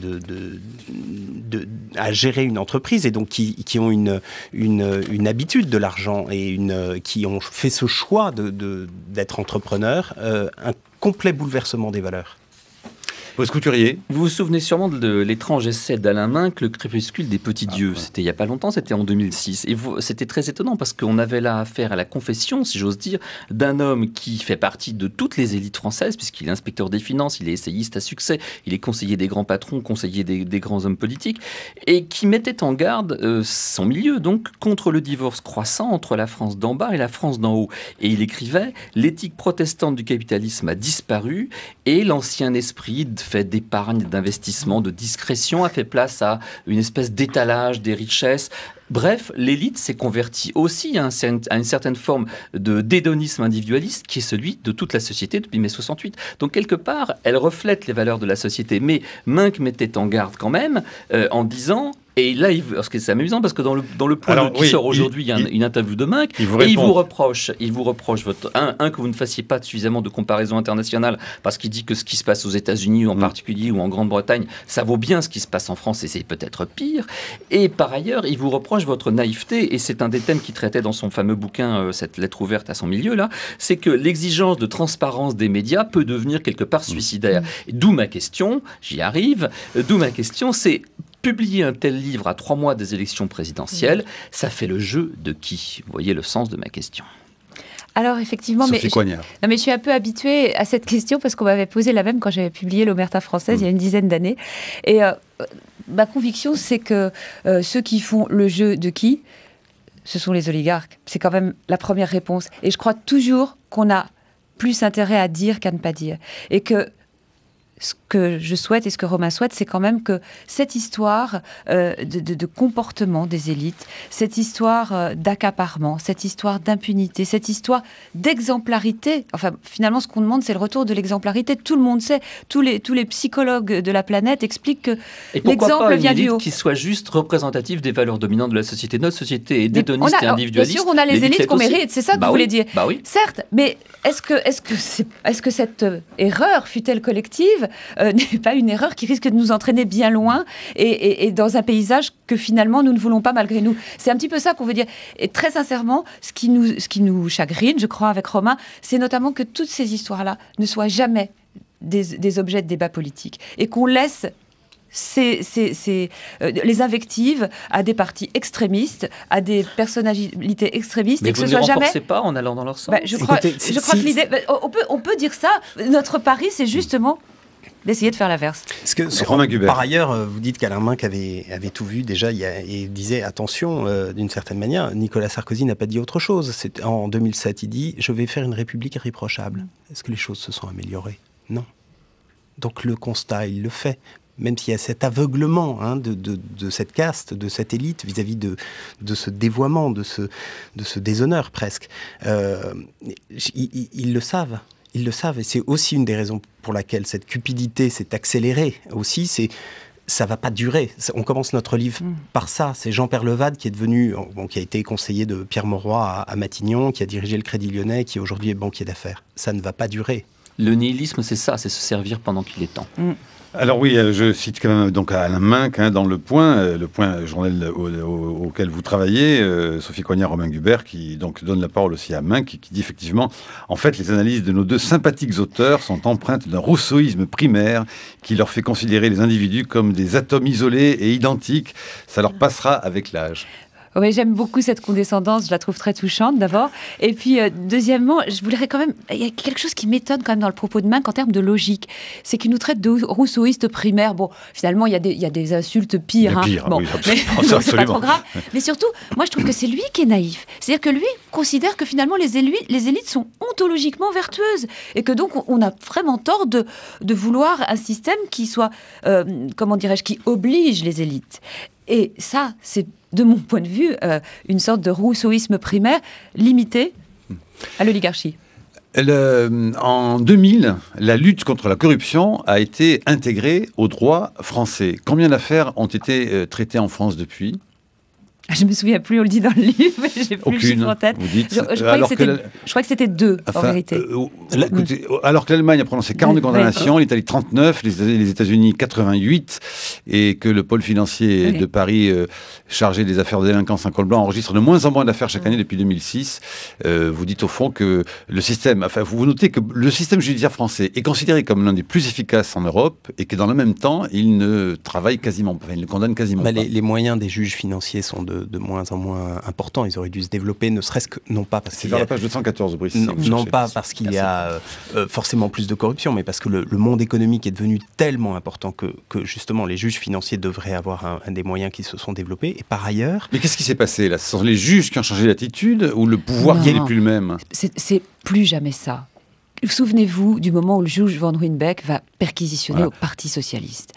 à gérer une entreprise et donc qui ont une habitude de l'argent et qui ont fait ce choix d'être entrepreneurs, un complet bouleversement des valeurs. Couturier. Vous vous souvenez sûrement de l'étrange essai d'Alain Minck, Le crépuscule des petits dieux. C'était il n'y a pas longtemps, c'était en 2006. Et c'était très étonnant parce qu'on avait là affaire à la confession, si j'ose dire, d'un homme qui fait partie de toutes les élites françaises, puisqu'il est inspecteur des finances, il est essayiste à succès, il est conseiller des grands patrons, conseiller des grands hommes politiques, et qui mettait en garde son milieu, donc, contre le divorce croissant entre la France d'en bas et la France d'en haut. Et il écrivait « L'éthique protestante du capitalisme a disparu et l'ancien esprit fait d'épargne, d'investissement, de discrétion a fait place à une espèce d'étalage des richesses. Bref, l'élite s'est convertie aussi à une certaine forme d'hédonisme individualiste qui est celui de toute la société depuis mai 68. Donc quelque part, elle reflète les valeurs de la société. Mais Minck mettait en garde quand même en disant... Et là, c'est amusant parce que dans le point qui sort aujourd'hui, il y a une interview de Minck, et il vous reproche que vous ne fassiez pas suffisamment de comparaison internationale, parce qu'il dit que ce qui se passe aux États-Unis en particulier ou en Grande-Bretagne, ça vaut bien ce qui se passe en France et c'est peut-être pire. Et par ailleurs, il vous reproche votre naïveté, et c'est un des thèmes qu'il traitait dans son fameux bouquin, cette lettre ouverte à son milieu là, c'est que l'exigence de transparence des médias peut devenir quelque part suicidaire. D'où ma question, j'y arrive. D'où ma question, c'est publier un tel livre à 3 mois des élections présidentielles, ça fait le jeu de qui ? Vous voyez le sens de ma question. Alors effectivement, mais je suis un peu habituée à cette question parce qu'on m'avait posé la même quand j'avais publié l'Omerta française il y a une dizaine d'années. Et ma conviction, c'est que ceux qui font le jeu de qui ? Ce sont les oligarques. C'est quand même la première réponse. Et je crois toujours qu'on a plus intérêt à dire qu'à ne pas dire. Et que ce que je souhaite et ce que Romain souhaite, c'est quand même que cette histoire de comportement des élites, cette histoire d'accaparement, cette histoire d'impunité, cette histoire d'exemplarité, enfin finalement ce qu'on demande c'est le retour de l'exemplarité. Tout le monde sait, tous les psychologues de la planète expliquent que l'exemple vient du haut. Qui soit juste représentative des valeurs dominantes de la société. Notre société est hédoniste et individualiste. Bien sûr, on a les élites qu'on mérite, c'est ça que vous voulez dire. Bah oui. Certes, mais est-ce que cette erreur, fut-elle collective, n'est pas une erreur qui risque de nous entraîner bien loin et dans un paysage que finalement nous ne voulons pas malgré nous. C'est un petit peu ça qu'on veut dire. Et très sincèrement, ce qui nous chagrine, je crois, avec Romain, c'est notamment que toutes ces histoires-là ne soient jamais des objets de débat politique et qu'on laisse les invectives à des partis extrémistes, à des personnalités extrémistes, mais et que vous ce ne soit les renforcez jamais pas en allant dans leur sens. je crois que l'idée, on peut dire ça. Notre pari, c'est justement d'essayer de faire l'inverse. Par ailleurs, vous dites qu'Alain Minc avait tout vu déjà et disait attention, d'une certaine manière, Nicolas Sarkozy n'a pas dit autre chose. En 2007, il dit « Je vais faire une république irréprochable ». Est-ce que les choses se sont améliorées? Non. Donc le constat, il le fait. Même s'il y a cet aveuglement de cette caste, de cette élite vis-à-vis de ce dévoiement, de ce déshonneur presque. Ils le savent. Ils le savent. Et c'est aussi une des raisons pour laquelle cette cupidité s'est accélérée aussi. Ça va pas durer. On commence notre livre par ça. C'est Jean Perlevade qui est devenu, qui a été conseiller de Pierre Mauroy à Matignon, qui a dirigé le Crédit Lyonnais, qui aujourd'hui est banquier d'affaires. Ça ne va pas durer. Le nihilisme, c'est ça, c'est se servir pendant qu'il est temps. Alors oui, je cite quand même donc Alain Minc dans Le Point journal auquel vous travaillez, Sophie Coignard, Romain Gubert, qui donc donne la parole aussi à Minc, qui dit effectivement, en fait, les analyses de nos deux sympathiques auteurs sont empreintes d'un rousseauisme primaire qui leur fait considérer les individus comme des atomes isolés et identiques. Ça leur passera avec l'âge. Oui, j'aime beaucoup cette condescendance, je la trouve très touchante d'abord. Et puis, deuxièmement, je voudrais quand même... Il y a quelque chose qui m'étonne quand même dans le propos de Minc en termes de logique. C'est qu'il nous traite de rousseauistes primaires. Bon, finalement, il y a des insultes pires. Oui, absolument. C'est pas trop grave. Mais surtout, moi, je trouve que c'est lui qui est naïf. C'est-à-dire que lui considère que finalement, les élites sont ontologiquement vertueuses. Et que donc, on a vraiment tort de vouloir un système qui soit, qui oblige les élites. Et ça, c'est, de mon point de vue, une sorte de rousseauisme primaire limité à l'oligarchie. En 2000, la lutte contre la corruption a été intégrée au droit français. Combien d'affaires ont été traitées en France depuis ? Je ne me souviens plus, on le dit dans le livre, mais j'ai plus le chiffre en tête. Vous dites, je crois que c'était 2, en vérité. Écoutez, alors que l'Allemagne a prononcé 40 condamnations, l'Italie 39, les États-Unis 88, et que le pôle financier de Paris, chargé des affaires de délinquance en col blanc, enregistre de moins en moins d'affaires chaque année depuis 2006, vous dites au fond que le système, vous notez que le système judiciaire français est considéré comme l'un des plus efficaces en Europe, et que dans le même temps, il ne travaille quasiment pas, il ne condamne quasiment pas. Les moyens des juges financiers sont de moins en moins importants. Ils auraient dû se développer, ne serait-ce que, non pas parce qu'il y a... C'est vers la page 214, Brice. Non pas parce qu'il y a forcément plus de corruption, mais parce que le monde économique est devenu tellement important que justement les juges financiers devraient avoir un des moyens qui se sont développés. Et par ailleurs... Mais qu'est-ce qui s'est passé là? Ce sont les juges qui ont changé d'attitude ou le pouvoir qui n'est plus le même? C'est plus jamais ça. Souvenez-vous du moment où le juge Van Ruynbeck va perquisitionner au Parti socialiste.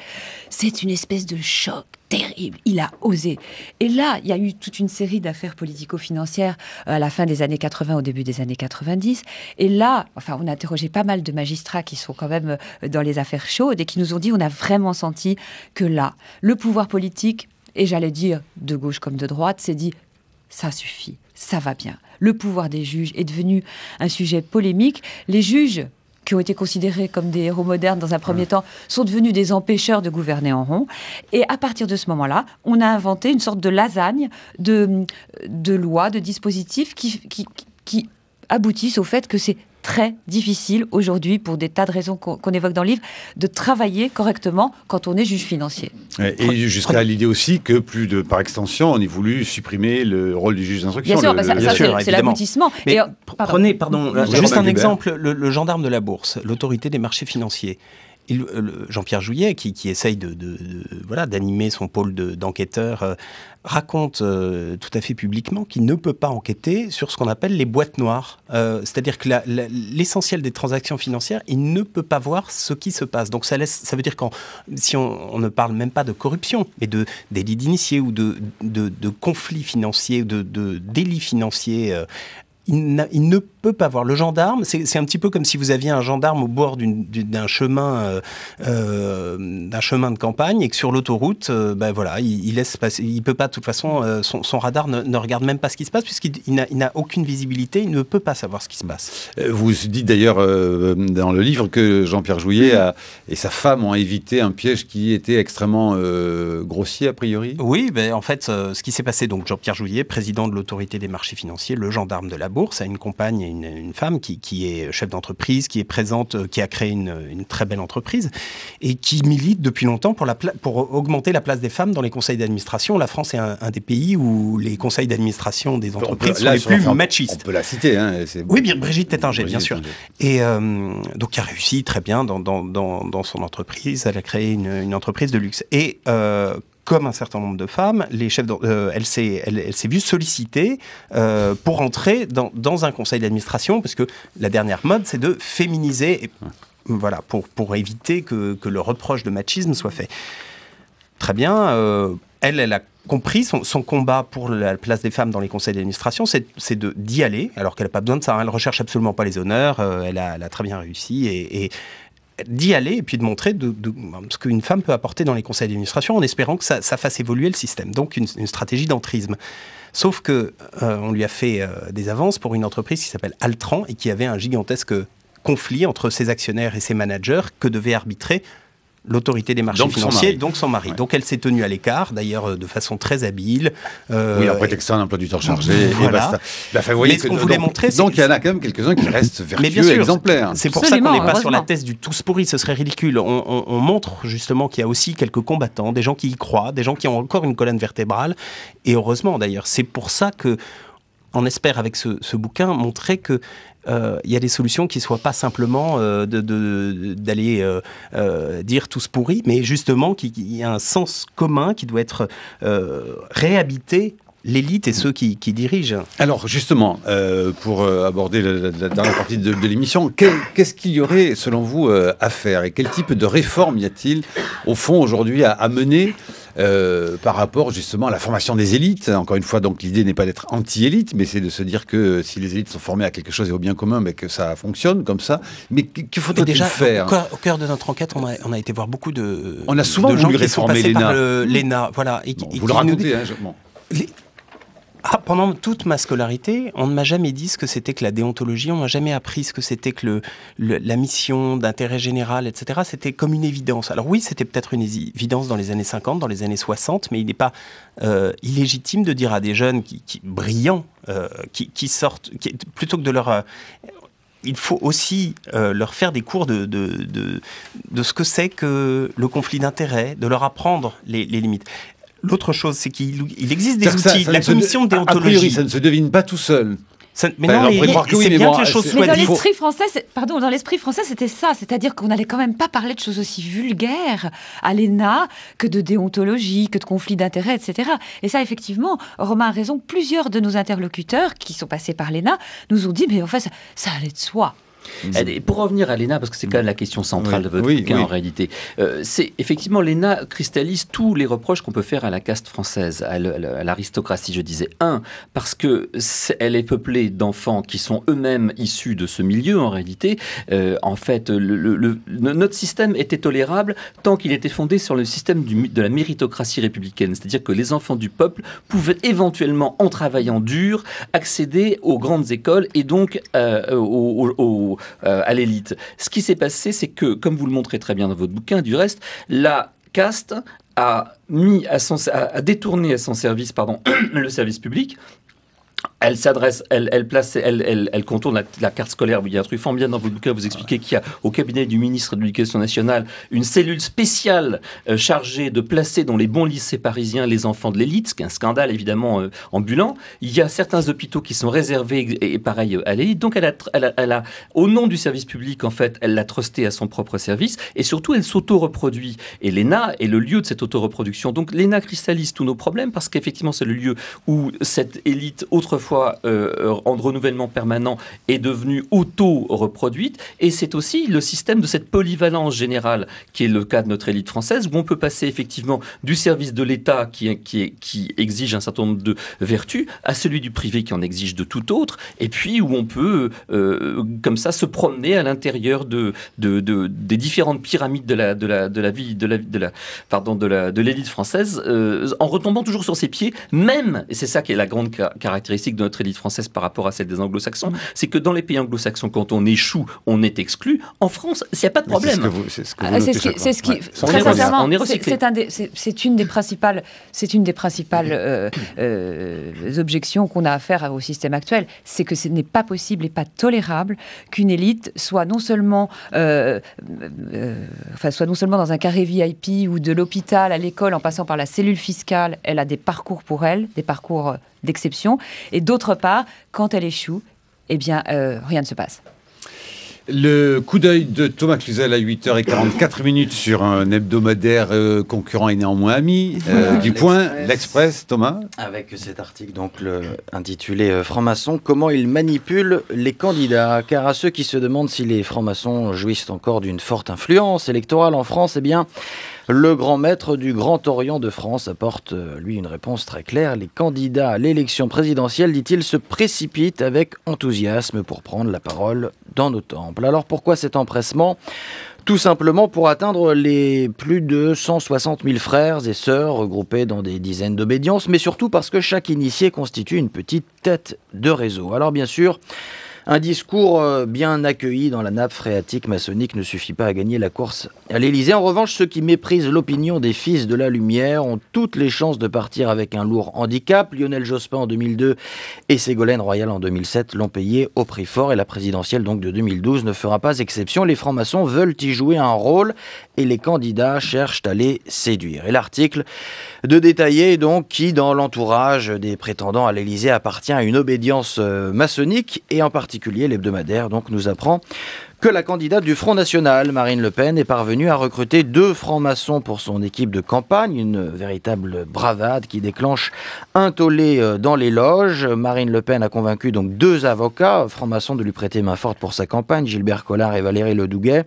C'est une espèce de choc terrible. Il a osé. Et là, il y a eu toute une série d'affaires politico-financières à la fin des années 80, au début des années 90. Et là, on a interrogé pas mal de magistrats qui sont quand même dans les affaires chaudes et qui nous ont dit, on a vraiment senti que là, le pouvoir politique, et j'allais dire de gauche comme de droite, s'est dit, ça suffit, ça va bien. Le pouvoir des juges est devenu un sujet polémique. Les juges, qui ont été considérés comme des héros modernes dans un premier temps, sont devenus des empêcheurs de gouverner en rond. Et à partir de ce moment-là, on a inventé une sorte de lasagne de lois, de dispositifs qui aboutissent au fait que c'est très difficile aujourd'hui, pour des tas de raisons qu'on évoque dans le livre, de travailler correctement quand on est juge financier. Et jusqu'à l'idée aussi que, par extension, on ait voulu supprimer le rôle du juge d'instruction. Bien sûr, c'est l'aboutissement. Mais prenez, juste un exemple, le gendarme de la bourse, l'autorité des marchés financiers. Jean-Pierre Jouyet, qui essaye d'animer son pôle d'enquêteur, raconte tout à fait publiquement qu'il ne peut pas enquêter sur ce qu'on appelle les boîtes noires. C'est-à-dire que l'essentiel des transactions financières, il ne peut pas voir ce qui se passe. Donc ça veut dire si on ne parle même pas de corruption, mais de délits d'initiés ou de conflits financiers, de délits financiers, il ne peut pas voir. Le gendarme, c'est un petit peu comme si vous aviez un gendarme au bord d'un chemin de campagne et que sur l'autoroute, il laisse passer. Il peut pas, de toute façon, son radar ne regarde même pas ce qui se passe puisqu'il n'a aucune visibilité. Il ne peut pas savoir ce qui se passe. Vous dites d'ailleurs dans le livre que Jean-Pierre Jouyet et sa femme ont évité un piège qui était extrêmement grossier a priori. Oui, en fait, ce qui s'est passé, donc Jean-Pierre Jouyet, président de l'autorité des marchés financiers, le gendarme de la Bourse, a une compagne et une femme qui est chef d'entreprise, qui est présente, qui a créé une très belle entreprise et qui milite depuis longtemps pour augmenter la place des femmes dans les conseils d'administration. La France est un des pays où les conseils d'administration des entreprises sont les plus machistes. On peut la citer. Oui, bien Brigitte Tettinger, bien sûr. Et donc, qui a réussi très bien dans son entreprise. Elle a créé une entreprise de luxe. Et comme un certain nombre de femmes, elle s'est vue sollicitée pour entrer dans un conseil d'administration, parce que la dernière mode, c'est de féminiser, pour éviter que le reproche de machisme soit fait. Très bien, elle a compris son combat pour la place des femmes dans les conseils d'administration, c'est d'y aller, alors qu'elle n'a pas besoin de ça, elle ne recherche absolument pas les honneurs, elle a très bien réussi, et d'y aller et puis de montrer ce qu'une femme peut apporter dans les conseils d'administration en espérant que ça fasse évoluer le système. Donc une stratégie d'entrisme. Sauf que on lui a fait des avances pour une entreprise qui s'appelle Altran et qui avait un gigantesque conflit entre ses actionnaires et ses managers que devait arbitrer l'autorité des marchés financiers, donc son mari. Ouais. Donc elle s'est tenue à l'écart, d'ailleurs de façon très habile. Oui, en prétextant un emploi du temps chargé. Voilà. Mais ce qu'on voulait montrer, donc il y en a quand même quelques-uns qui restent vertueux et exemplaires. C'est pour ça qu'on n'est pas sur la thèse du tous pourris, ce serait ridicule. On montre justement qu'il y a aussi quelques combattants, des gens qui y croient, des gens qui ont encore une colonne vertébrale. Et heureusement d'ailleurs, c'est pour ça qu'on espère avec ce bouquin montrer que il y a des solutions qui ne soient pas simplement d'aller dire tous pourris, mais justement qu'il y a un sens commun qui doit être réhabité, l'élite et ceux qui dirigent. Alors justement, pour aborder la dernière partie de l'émission, qu'est-ce qu'il y aurait selon vous à faire et quel type de réforme y a-t-il au fond aujourd'hui à mener par rapport justement à la formation des élites? Encore une fois, donc l'idée n'est pas d'être anti-élite, mais c'est de se dire que si les élites sont formées à quelque chose et au bien commun, mais que ça fonctionne comme ça. Mais qu'il faudrait-il faire? Au cœur de notre enquête, on a été voir beaucoup de on a souvent voulu réformer l'ENA. Voilà. Vous le racontez, pendant toute ma scolarité, on ne m'a jamais dit ce que c'était que la déontologie, on ne m'a jamais appris ce que c'était que la mission d'intérêt général, etc. C'était comme une évidence. Alors oui, c'était peut-être une évidence dans les années 50, dans les années 60, mais il n'est pas illégitime de dire à des jeunes brillants, qui sortent, plutôt que de leur... il faut aussi leur faire des cours de ce que c'est que le conflit d'intérêts, de leur apprendre les limites. L'autre chose, c'est qu'il existe des outils. La commission de déontologie... A priori, ça ne se devine pas tout seul. C'est bien que les choses soient... Mais dans l'esprit français, c'était ça. C'est-à-dire qu'on n'allait quand même pas parler de choses aussi vulgaires à l'ENA que de déontologie, que de conflits d'intérêts, etc. Et ça, effectivement, Romain a raison. Plusieurs de nos interlocuteurs qui sont passés par l'ENA nous ont dit, mais en fait, ça allait de soi. Pour revenir à l'ENA, parce que c'est quand même la question centrale de votre bouquin en réalité, c'est effectivement l'ENA cristallise tous les reproches qu'on peut faire à la caste française, à l'aristocratie, je disais. Parce qu'elle est peuplée d'enfants qui sont eux-mêmes issus de ce milieu en réalité. En fait, notre système était tolérable tant qu'il était fondé sur le système de la méritocratie républicaine. C'est-à-dire que les enfants du peuple pouvaient éventuellement, en travaillant dur, accéder aux grandes écoles et donc à l'élite. Ce qui s'est passé, c'est que, comme vous le montrez très bien dans votre bouquin, du reste, la caste a détourné à son service le service public Elle s'adresse, elle contourne la carte scolaire. Il y a un truc fort bien dans votre bouquin, vous expliquez qu'il y a au cabinet du ministre de l'Éducation nationale une cellule spéciale chargée de placer dans les bons lycées parisiens les enfants de l'élite, ce qui est un scandale évidemment ambulant. Il y a certains hôpitaux qui sont réservés et pareil à l'élite. Donc elle a, au nom du service public, en fait, elle l'a trusté à son propre service et surtout elle s'auto-reproduit. Et l'ENA est le lieu de cette auto-reproduction. Donc l'ENA cristallise tous nos problèmes parce qu'effectivement c'est le lieu où cette élite autrefois en renouvellement permanent est devenue auto-reproduite, et c'est aussi le système de cette polyvalence générale qui est le cas de notre élite française, où on peut passer effectivement du service de l'État qui exige un certain nombre de vertus à celui du privé qui en exige de tout autre, et puis où on peut comme ça se promener à l'intérieur des différentes pyramides de l'élite française en retombant toujours sur ses pieds, même, et c'est ça qui est la grande caractéristique de notre élite française par rapport à celle des anglo-saxons, c'est que dans les pays anglo-saxons, quand on échoue, on est exclu. En France, il n'y a pas de problème. C'est ce qui très sincèrement, c'est une des principales objections qu'on a à faire au système actuel, c'est que ce n'est pas possible et pas tolérable qu'une élite soit non seulement dans un carré VIP ou de l'hôpital à l'école en passant par la cellule fiscale, elle a des parcours pour elle, des parcours d'exception, et d'autre part, quand elle échoue, eh bien, rien ne se passe. Le coup d'œil de Thomas Cluzel à 8h44 sur un hebdomadaire concurrent et néanmoins ami du Point, l'Express, Thomas. Avec cet article donc intitulé Francs-maçons, comment ils manipulent les candidats. Car à ceux qui se demandent si les francs-maçons jouissent encore d'une forte influence électorale en France, eh bien, le grand maître du Grand Orient de France apporte, lui, une réponse très claire. Les candidats à l'élection présidentielle, dit-il, se précipitent avec enthousiasme pour prendre la parole dans nos temples. Alors pourquoi cet empressement ? Tout simplement pour atteindre les plus de 160 000 frères et sœurs regroupés dans des dizaines d'obédiences, mais surtout parce que chaque initié constitue une petite tête de réseau. Alors bien sûr, un discours bien accueilli dans la nappe phréatique maçonnique ne suffit pas à gagner la course à l'Élysée. En revanche, ceux qui méprisent l'opinion des fils de la lumière ont toutes les chances de partir avec un lourd handicap. Lionel Jospin en 2002 et Ségolène Royal en 2007 l'ont payé au prix fort, et la présidentielle donc de 2012 ne fera pas exception. Les francs-maçons veulent y jouer un rôle et les candidats cherchent à les séduire. Et l'article de détailler donc qui, dans l'entourage des prétendants à l'Élysée, appartient à une obédience maçonnique, et en particulier l'hebdomadaire donc nous apprend que la candidate du Front National, Marine Le Pen, est parvenue à recruter 2 francs-maçons pour son équipe de campagne, une véritable bravade qui déclenche un tollé dans les loges. Marine Le Pen a convaincu donc 2 avocats francs-maçons de lui prêter main forte pour sa campagne, Gilbert Collard et Valérie Ledouguet.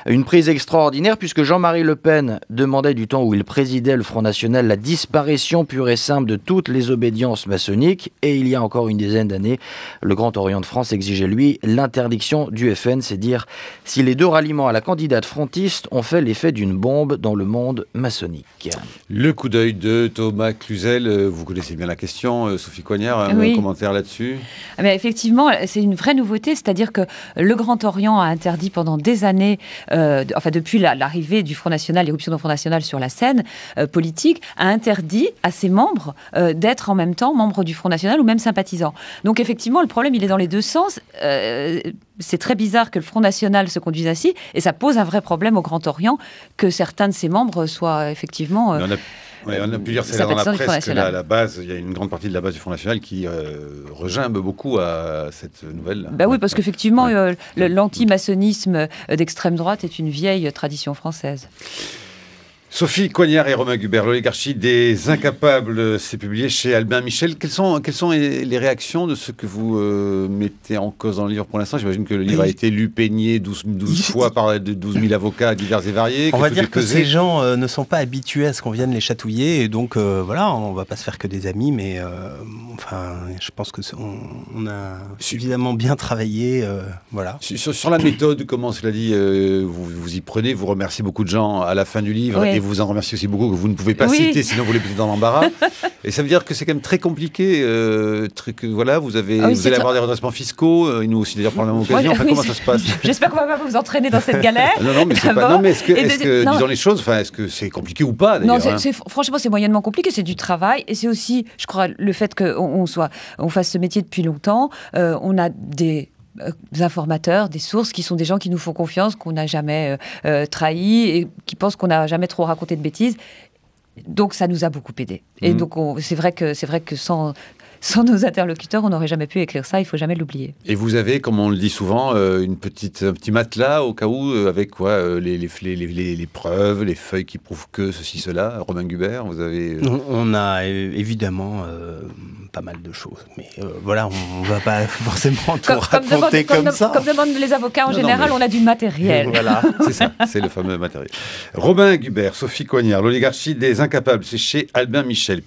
Une prise extraordinaire puisque Jean-Marie Le Pen demandait du temps où il présidait le Front National la disparition pure et simple de toutes les obédiences maçonniques, et il y a encore une dizaine d'années, le Grand Orient de France exigeait lui l'interdiction du FN, c'est dire si les 2 ralliements à la candidate frontiste ont fait l'effet d'une bombe dans le monde maçonnique. Le coup d'œil de Thomas Cluzel, vous connaissez bien la question, Sophie Coignard, un commentaire là-dessus ? Mais effectivement, c'est une vraie nouveauté, c'est-à-dire que le Grand Orient a interdit pendant des années, depuis l'arrivée du Front National, l'éruption du Front National sur la scène politique, a interdit à ses membres d'être en même temps membres du Front National ou même sympathisants. Donc effectivement, le problème, il est dans les 2 sens. C'est très bizarre que le Front National se conduise ainsi, et ça pose un vrai problème au Grand Orient que certains de ses membres soient effectivement... on a pu dire ça dans la presse que la base, il y a une grande partie de la base du Front National qui regimbe beaucoup à cette nouvelle. Oui, parce qu'effectivement, l'anti-maçonnisme d'extrême droite est une vieille tradition française. Sophie Coignard et Romain Gubert, l'oligarchie des incapables, c'est publié chez Albin Michel. Quelles sont les réactions de ceux que vous mettez en cause dans le livre pour l'instant ? J'imagine que le livre a été lu, peigné 12 fois par 12 000 avocats divers et variés. On va dire que ces gens ne sont pas habitués à ce qu'on vienne les chatouiller, et donc voilà, on ne va pas se faire que des amis, mais je pense que on a suffisamment bien travaillé. Voilà. Sur la méthode, comment cela dit, vous y prenez, vous remerciez beaucoup de gens à la fin du livre, et vous en remercie aussi beaucoup, que vous ne pouvez pas citer, sinon vous les mettez dans l'embarras. Et ça veut dire que c'est quand même très compliqué. Voilà, vous allez avoir des redressements fiscaux, et nous aussi d'ailleurs par la même occasion. Comment ça se passe? J'espère qu'on va pas vous entraîner dans cette galère. Non, mais c'est pas. Non, mais est-ce que disons les choses, est-ce que c'est compliqué ou pas d'ailleurs? Non, franchement, c'est moyennement compliqué. C'est du travail, et c'est aussi, je crois, le fait qu'on fasse ce métier depuis longtemps. On a des informateurs, des sources qui sont des gens qui nous font confiance, qu'on n'a jamais trahis et qui pensent qu'on n'a jamais trop raconté de bêtises. Donc ça nous a beaucoup aidé. Et donc c'est vrai que sans nos interlocuteurs, on n'aurait jamais pu écrire ça, il ne faut jamais l'oublier. Et vous avez, comme on le dit souvent, un petit matelas au cas où, avec quoi les preuves, les feuilles qui prouvent que ceci, cela. Romain Gubert, vous avez... On a évidemment pas mal de choses, mais voilà, on ne va pas forcément tout raconter comme ça. Comme demandent les avocats en général, on a du matériel. Voilà, c'est ça, c'est le fameux matériel. Romain Gubert, Sophie Coignard, l'oligarchie des incapables, c'est chez Albin Michel.